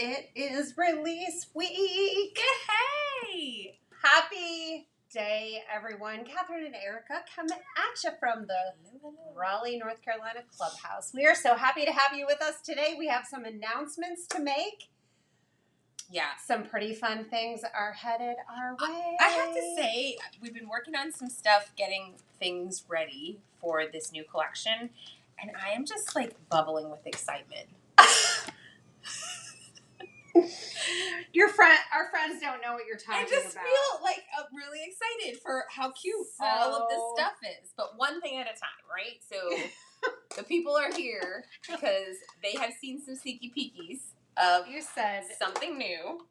It is release week. Hey! Happy day, everyone. Catherine and Erica coming at you from the Raleigh, North Carolina Clubhouse. We are so happy to have you with us today. We have some announcements to make. Yeah. Some pretty fun things are headed our way. I have to say, we've been working on some stuff, getting things ready for this new collection, and I am just like bubbling with excitement. Our friends don't know what you're talking about. I just feel like really excited for how cute all of this stuff is. But one thing at a time, right? So the people are here because they have seen some sneaky peekies of you said something new.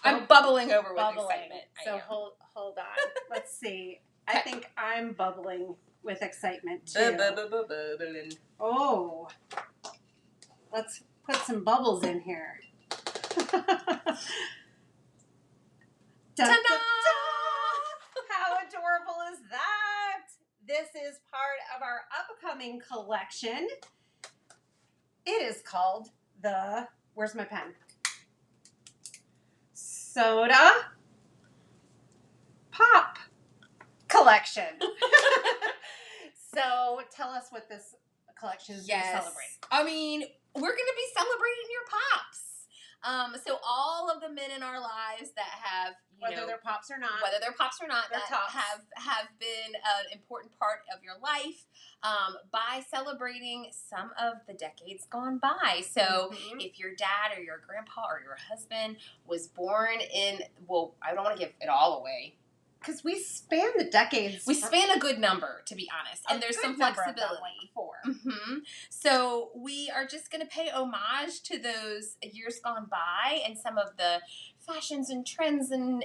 I'm bubbling over with excitement. So hold on. Let's see. I think I'm bubbling with excitement too. Bubbling. Oh, let's put some bubbles in here. Ta-da! How adorable is that? This is part of our upcoming collection. It is called the, where's my pen? Soda Pop Collection. So tell us what this collection is going to celebrate. I mean, we're going to be celebrating your pops. So all of the men in our lives that have, whether they're pops or not, that have been an important part of your life, by celebrating some of the decades gone by. So if your dad or your grandpa or your husband was born in, well, I don't want to give it all away. Because we span the decades. We span a good number, to be honest. And there's some flexibility. So we are just going to pay homage to those years gone by and some of the fashions and trends and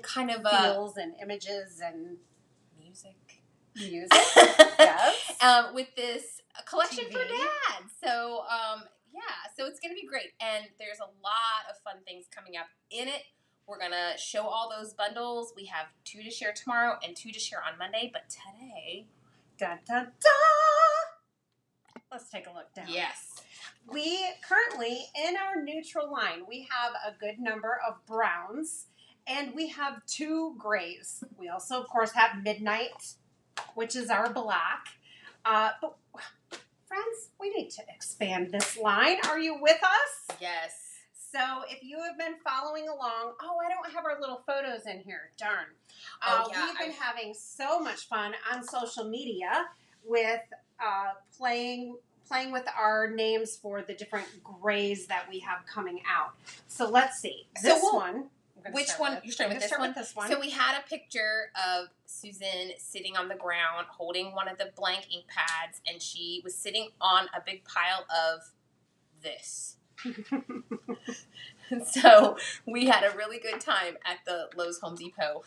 kind of feels and images and music. Yes. With this collection TV. For Dad. So, so it's going to be great. And there's a lot of fun things coming up in it. We're going to show all those bundles. We have 2 to share tomorrow and 2 to share on Monday. But today, dun, dun, dun, let's take a look down. Yes. We currently, in our neutral line, we have a good number of browns. And we have 2 grays. We also, of course, have midnight, which is our black. But, friends, we need to expand this line. Are you with us? Yes. So if you have been following along, I don't have our little photos in here. Darn. We've been having so much fun on social media with playing with our names for the different grays that we have coming out. So let's see. Which one? You're starting with this one? So we had a picture of Susan sitting on the ground holding one of the blank ink pads, and she was sitting on a big pile of this. So we had a really good time at the Lowe's Home Depot,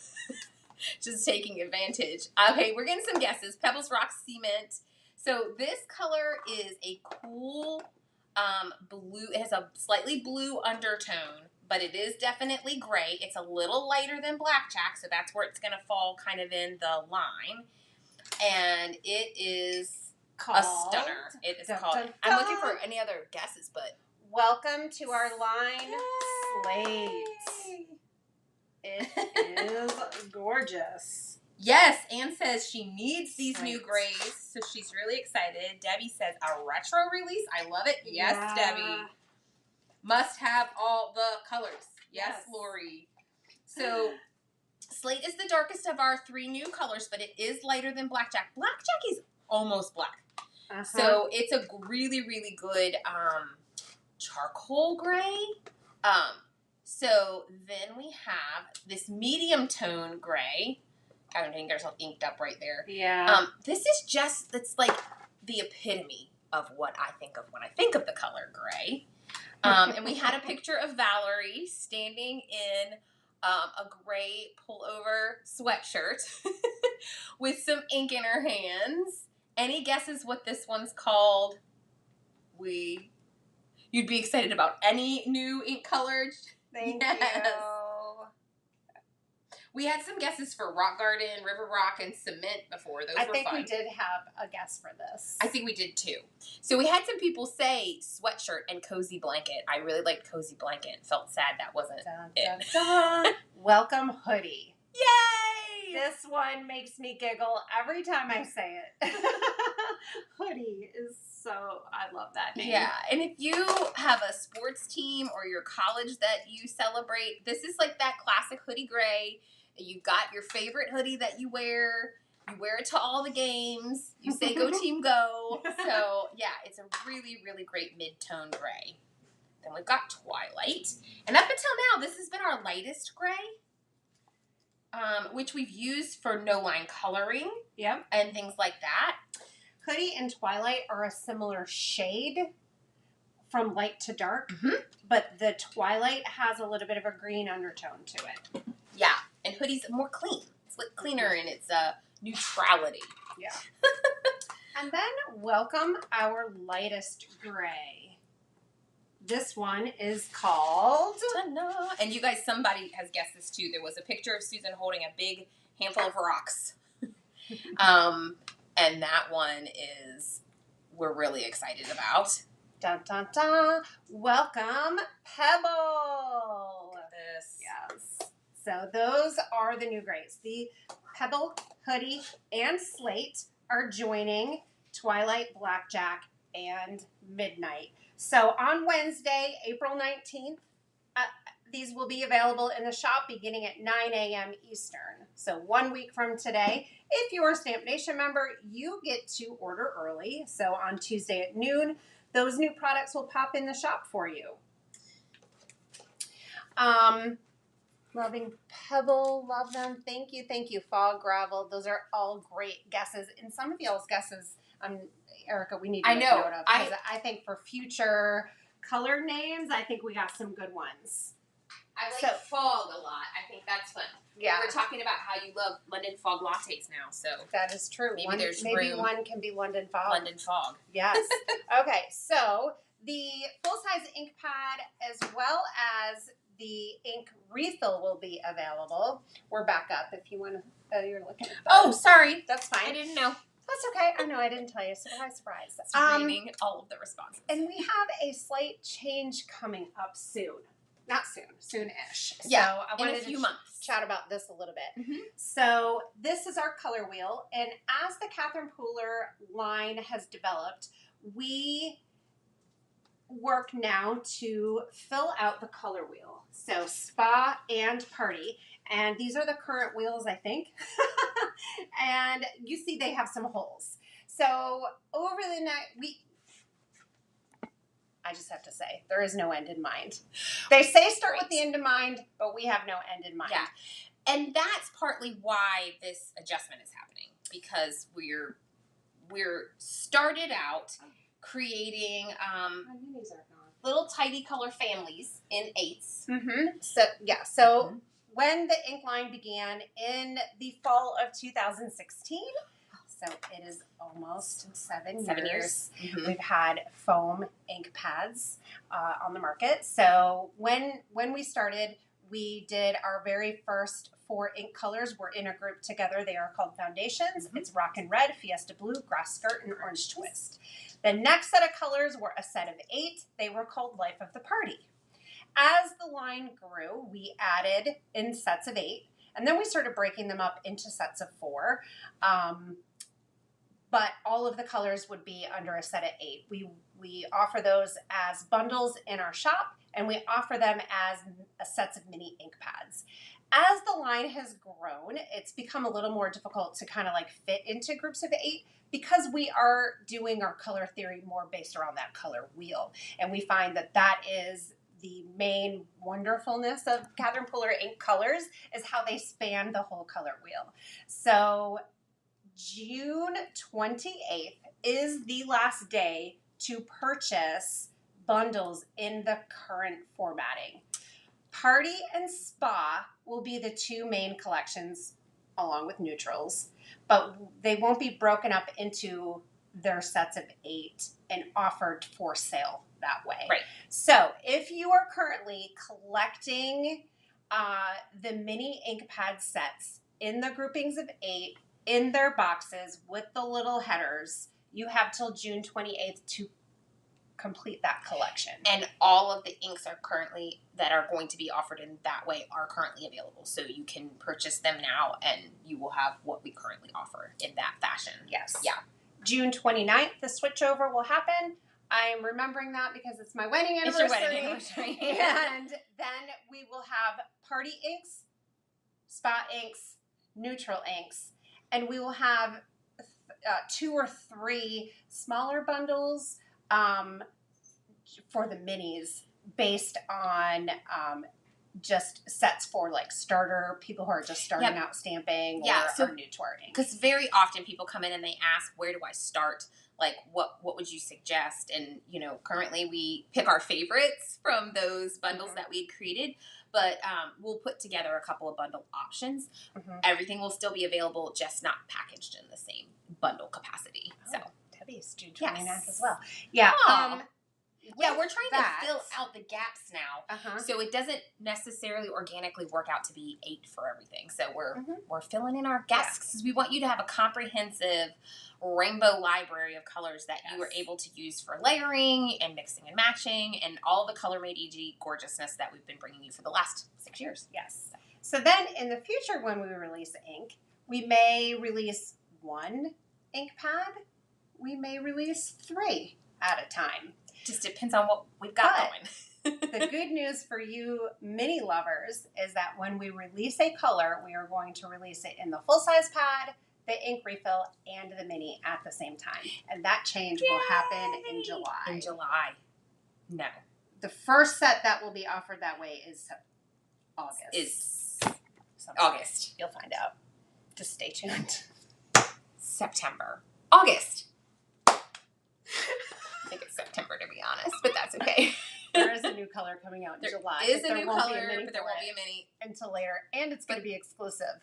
just taking advantage. Okay, we're getting some guesses. Pebbles, Rock, Cement. So this color is a cool blue. It has a slightly blue undertone, but it is definitely gray. It's a little lighter than Blackjack, so that's where it's going to fall kind of in the line. And it is a stunner. It is called. I'm looking for any other guesses, but. Welcome to our line, Slate. It is gorgeous. Yes, Anne says she needs these new grays, so she's really excited. Debbie says a retro release. I love it. Yes, Debbie. Must have all the colors. Yes, Lori. So Slate is the darkest of our 3 new colors, but it is lighter than Blackjack. Blackjack is almost black. So it's a really, really good charcoal gray. So then we have this medium tone gray. Karen getting herself inked up right there. Yeah. This is it's like the epitome of what I think of when I think of the color gray. And we had a picture of Valerie standing in a gray pullover sweatshirt with some ink in her hands. Any guesses what this one's called? You'd be excited about any new ink color. Thank you. We had some guesses for Rock Garden, River Rock, and Cement before. Those were fun. I think we did have a guess for this. I think we did too. So we had some people say sweatshirt and cozy blanket. I really liked cozy blanket. Felt sad that wasn't it. Welcome hoodie. Yay! This one makes me giggle every time I say it. Hoodie is so, I love that name. Yeah, and if you have a sports team or your college that you celebrate, this is like that classic hoodie gray. You've got your favorite hoodie that you wear. You wear it to all the games. You say go team go. So yeah, it's a really, really great mid-tone gray. Then we've got Twilight. And up until now, this has been our lightest gray, which we've used for no-line coloring. Yep. And things like that. Hoodie and Twilight are a similar shade from light to dark, but the Twilight has a little bit of a green undertone to it. Yeah, and Hoodie's more clean. It's cleaner in its neutrality. Yeah. And then welcome our lightest gray. This one is called... Ta-da. And you guys, somebody has guessed this too. There was a picture of Susan holding a big handful of rocks. And that one is, we're really excited about. Dun, dun, dun. Welcome Pebble. Look at this. Yes. So those are the new grays. The Pebble, Hoodie, and Slate are joining Twilight, Blackjack, and Midnight. So on Wednesday, April 19th, these will be available in the shop beginning at 9 a.m. Eastern. So 1 week from today. If you're a Stamp Nation member, you get to order early. So on Tuesday at noon, those new products will pop in the shop for you. Loving Pebble, love them. Thank you, thank you. Fog, Gravel, those are all great guesses. And some of y'all's guesses, Erica, we need to make note of. I think for future color names, I think we got some good ones. I like fog a lot. I think that's fun. Yeah. We're talking about how you love London fog lattes now, so. That is true. Maybe one can be London fog. London fog. Yes. Okay, so the full-size ink pad as well as the ink refill will be available. We're back up if you want to, you're looking at that. Oh, sorry. That's fine. I didn't know. That's okay. I know I didn't tell you. Surprise, surprise. Reading all of the responses. And we have a slight change coming up soon. Not soon, soon-ish. Yeah, so I wanted in a few months. Chat about this a little bit. Mm-hmm. So this is our color wheel, and as the Catherine Pooler line has developed, we work now to fill out the color wheel. So spa and party, and these are the current wheels, I think. And you see they have some holes. So over the next I just have to say, there is no end in mind. They say start with the end in mind, but we have no end in mind. Yeah. And that's partly why this adjustment is happening, because we're started out creating little tidy color families in eighths. Mm-hmm. So when the ink line began in the fall of 2016, so it is almost 7 years. Mm-hmm. We've had foam ink pads on the market. So when we started, we did our very first 4 ink colors. We're in a group together. They are called Foundations. Mm-hmm. It's Rockin' Red, Fiesta Blue, Grass Skirt, and Orange Twist. The next set of colors were a set of 8. They were called Life of the Party. As the line grew, we added in sets of 8, and then we started breaking them up into sets of 4. But all of the colors would be under a set of 8. We offer those as bundles in our shop, and we offer them as sets of mini ink pads. As the line has grown, it's become a little more difficult to kind of like fit into groups of 8 because we are doing our color theory more based around that color wheel. And we find that that is the main wonderfulness of Catherine Pooler ink colors is how they span the whole color wheel. So June 28th is the last day to purchase bundles in the current formatting. Party and Spa will be the 2 main collections along with neutrals, but they won't be broken up into their sets of 8 and offered for sale that way. Right. So if you are currently collecting the mini ink pad sets in the groupings of 8 in their boxes with the little headers. You have till June 28th to complete that collection. And all of the inks that are going to be offered in that way are currently available. So you can purchase them now and you will have what we currently offer in that fashion. Yes. Yeah. June 29th, the switchover will happen. I'm remembering that because it's my wedding anniversary. It's your wedding anniversary. And then we will have party inks, spot inks, neutral inks, and we will have 2 or 3 smaller bundles for the minis based on just sets for like starter people who are just starting out stamping or are new to our ink. Because very often people come in and they ask, where do I start? Like, what would you suggest? And, you know, currently we pick our favorites from those bundles that we created, but we'll put together a couple of bundle options. Everything will still be available, just not packaged in the same bundle capacity. So Debbie's June 29th as well. Yeah. Yeah, we're trying to fill out the gaps now, so it doesn't necessarily organically work out to be 8 for everything. So we're filling in our gaps because we want you to have a comprehensive rainbow library of colors that you are able to use for layering and mixing and matching and all the ColorMade EG gorgeousness that we've been bringing you for the last 6 years. Yes. So then in the future when we release ink, we may release 1 ink pad. We may release 3 at a time. Just depends on what we've got going. The good news for you mini lovers is that when we release a color, we are going to release it in the full-size pad, the ink refill, and the mini at the same time. And that change will happen in July. In July. No. The first set that will be offered that way is August. August. You'll find out. Just stay tuned. September. August. I think it's September, to be honest, but that's okay. There is a new color coming out in July. There is a new color, but there won't be a mini until later, and it's going to be exclusive.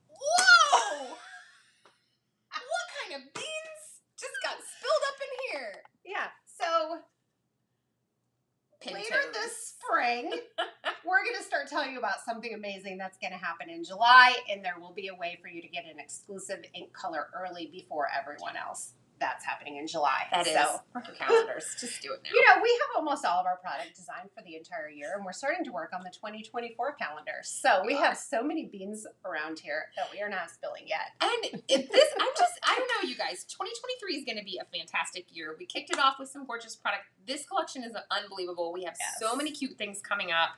Whoa! What kind of beans just got spilled up in here? Yeah, so later this spring, we're going to start telling you about something amazing that's going to happen in July, and there will be a way for you to get an exclusive ink color early before everyone else. That's happening in July. Mark your calendars. Just do it now. You know, we have almost all of our product designed for the entire year, and we're starting to work on the 2024 calendar. So we have so many beans around here that we are not spilling yet. And I don't know, you guys. 2023 is going to be a fantastic year. We kicked it off with some gorgeous product. This collection is unbelievable. We have so many cute things coming up.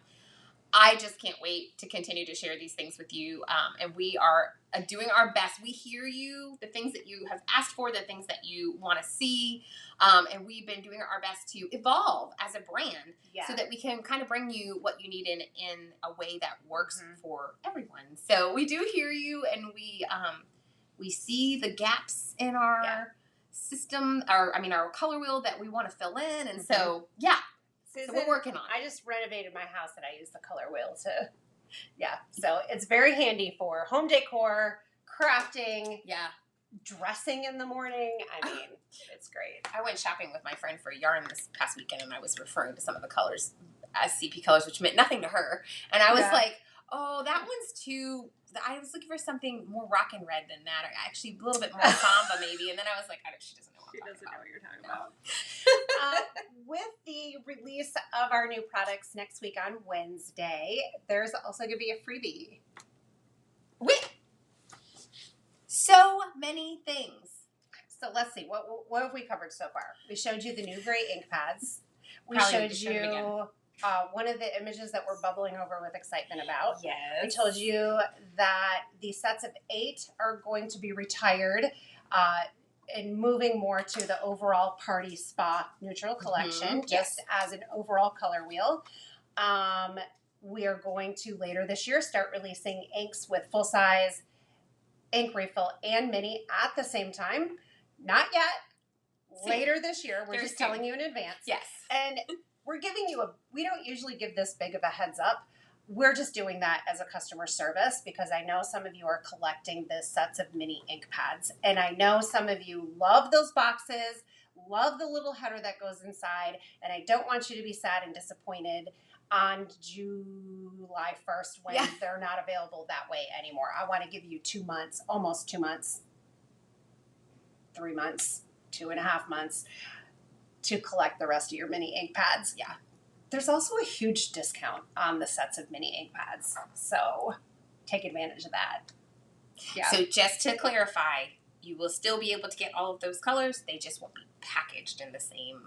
I just can't wait to continue to share these things with you. And we are doing our best. We hear you, the things that you have asked for, the things that you want to see. And we've been doing our best to evolve as a brand so that we can kind of bring you what you need in a way that works for everyone. So we do hear you, and we see the gaps in our system, our color wheel that we want to fill in. And so, Susan, so we're working on it. I just renovated my house and I use the color wheel to, so it's very handy for home decor, crafting, dressing in the morning. I mean, it's great. I went shopping with my friend for yarn this past weekend, and I was referring to some of the colors as CP colors, which meant nothing to her. And I was like, oh, that one's too... I was looking for something more rock and red than that, or actually a little bit more samba maybe. And then I was like, she doesn't know what you're talking about. With the release of our new products next week on Wednesday, there's also going to be a freebie. So many things. So let's see. What have we covered so far? We showed you the new gray ink pads. We showed you one of the images that we're bubbling over with excitement about. Yes. We told you that the sets of 8 are going to be retired and moving more to the overall party spa neutral collection, just as an overall color wheel. We are going to later this year start releasing inks with full size ink refill and mini at the same time. Not yet. Later this year. We're just telling you in advance. Yes. And we're giving you we don't usually give this big of a heads up. We're just doing that as a customer service because I know some of you are collecting the sets of mini ink pads. And I know some of you love those boxes, love the little header that goes inside, and I don't want you to be sad and disappointed. on July 1st when they're not available that way anymore. I want to give you 2 months, almost 2 months, 3 months, 2.5 months to collect the rest of your mini ink pads. Yeah. There's also a huge discount on the sets of mini ink pads. So take advantage of that. Yeah. So just to clarify, you will still be able to get all of those colors. They just won't be packaged in the same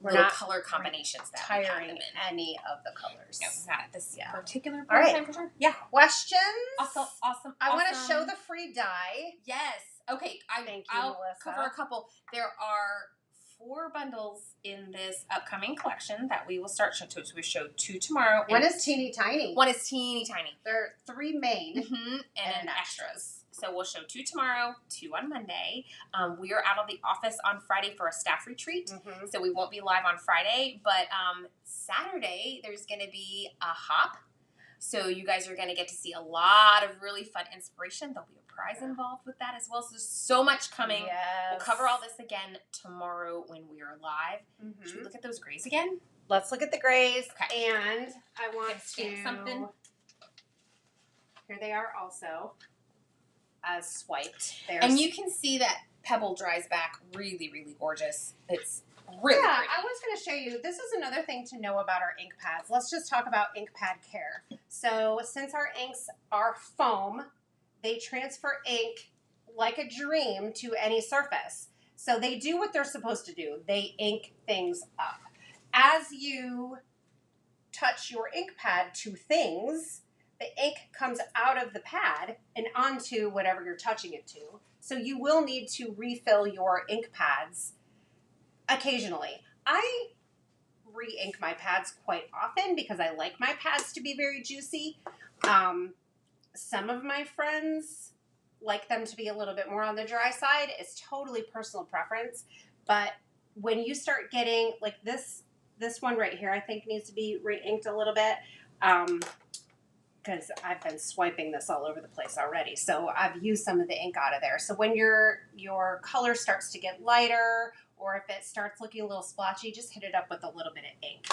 We're little not color combinations that we have them tiring in. any of the colors. No, not at this particular point All right. in time for sure. Yeah. Questions? Awesome. I want to show the free die. Yes. Okay. Thank you, I'll Melissa. cover a couple. There are 4 bundles in this upcoming collection that we will start showing. So we show 2 tomorrow. One is teeny tiny. One is teeny tiny. There are 3 main and extras. So we'll show 2 tomorrow, 2 on Monday. We are out of the office on Friday for a staff retreat, so we won't be live on Friday. But Saturday, there's going to be a hop. So you guys are going to get to see a lot of really fun inspiration. There'll be a prize involved with that as well. So there's so much coming. Yes. We'll cover all this again tomorrow when we are live. Should we look at those grays again? Let's look at the grays. Okay. And I want to stamp something. Here they are also as swiped. And you can see that pebble dries back really, really gorgeous. It's really pretty. I was going to show you, this is another thing to know about our ink pads. Let's just talk about ink pad care. So since our inks are foam, they transfer ink like a dream to any surface. So they do what they're supposed to do. They ink things up. As you touch your ink pad to things, the ink comes out of the pad and onto whatever you're touching it to. So you will need to refill your ink pads occasionally. I re-ink my pads quite often because I like my pads to be very juicy. Some of my friends like them to be a little bit more on the dry side. It's totally personal preference. But when you start getting, like this one right here, I think needs to be re-inked a little bit. Because I've been swiping this all over the place already. So I've used some of the ink out of there. So when your color starts to get lighter, or if it starts looking a little splotchy, just hit it up with a little bit of ink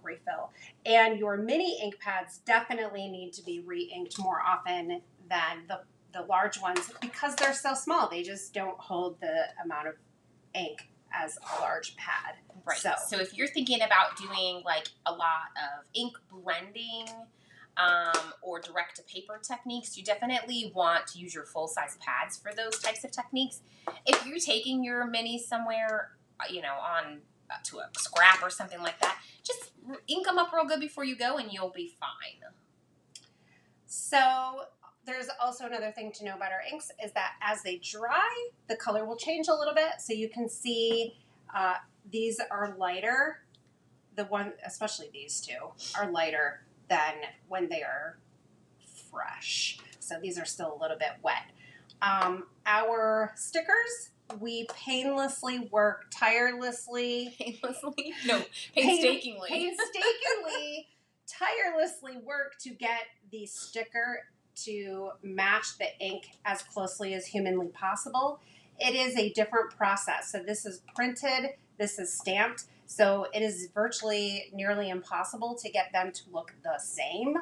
refill. And your mini ink pads definitely need to be re-inked more often than the large ones because they're so small. They just don't hold the amount of ink as a large pad. Right. So if you're thinking about doing like a lot of ink blending, or direct to paper techniques, you definitely want to use your full size pads for those types of techniques. If you're taking your minis somewhere, on to a scrap or something like that, just ink them up real good before you go and you'll be fine. So there's also another thing to know about our inks is that as they dry, the color will change a little bit. So you can see these are lighter. The one, especially these two, are lighter than when they are fresh. So these are still a little bit wet. Our stickers, we tirelessly work to get the sticker to match the ink as closely as humanly possible. It is a different process. So this is printed, this is stamped. So it is virtually nearly impossible to get them to look the same.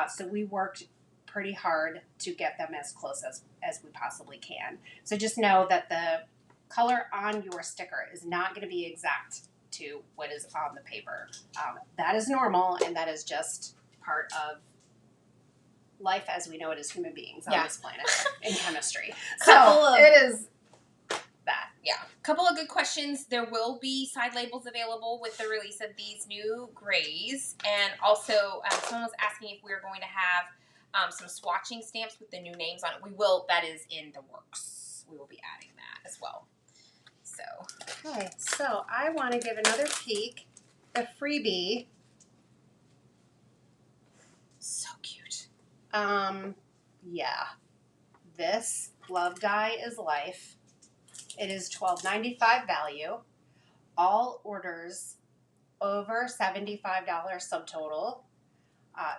So we worked pretty hard to get them as close as we possibly can. So just know that the color on your sticker is not going to be exact to what is on the paper. That is normal, and that is just part of life as we know it as human beings on this planet in chemistry. So it is that. Yeah. Couple of good questions. There will be side labels available with the release of these new grays. And also, someone was asking if we were going to have some swatching stamps with the new names on it. We will. That is in the works. We will be adding that as well. So. Okay. So I want to give another peek. The freebie. So cute. Yeah. This Love Die is Life. It is $12.95 value. All orders over $75 subtotal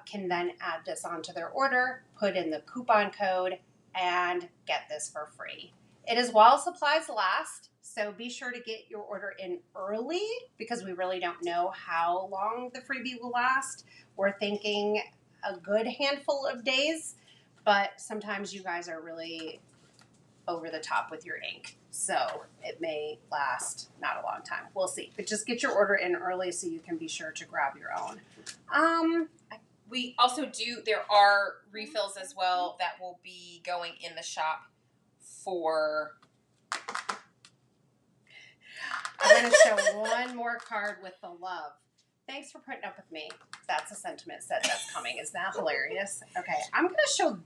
can then add this onto their order, put in the coupon code, and get this for free. It is while supplies last, So be sure to get your order in early because we really don't know how long the freebie will last. We're thinking a good handful of days, but sometimes you guys are really over the top with your ink. So it may last not a long time. We'll see. But just get your order in early so you can be sure to grab your own. We also there are refills as well that will be going in the shop for. I'm going to show one more card with the love. Thanks for putting up with me. That's a sentiment set that's coming. Isn't that hilarious? Okay, I'm going to show.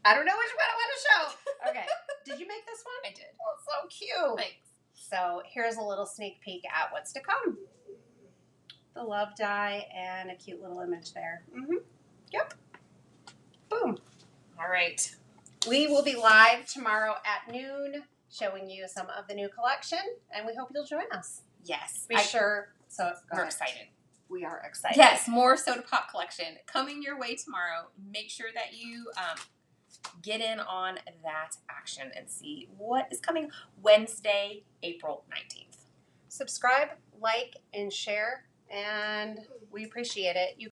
I don't know which one I want to show. Okay, did you make this one? I did. Oh, so cute. Thanks. So here's a little sneak peek at what's to come. The love die and a cute little image there. Mm-hmm. Yep. Boom. All right. We will be live tomorrow at noon showing you some of the new collection, and we hope you'll join us. Yes. Be sure. So We're excited. We are excited. Yes, more Soda Pop collection coming your way tomorrow. Make sure that you get in on that action and see what is coming Wednesday, April 19th. Subscribe, like, and share, and we appreciate it. You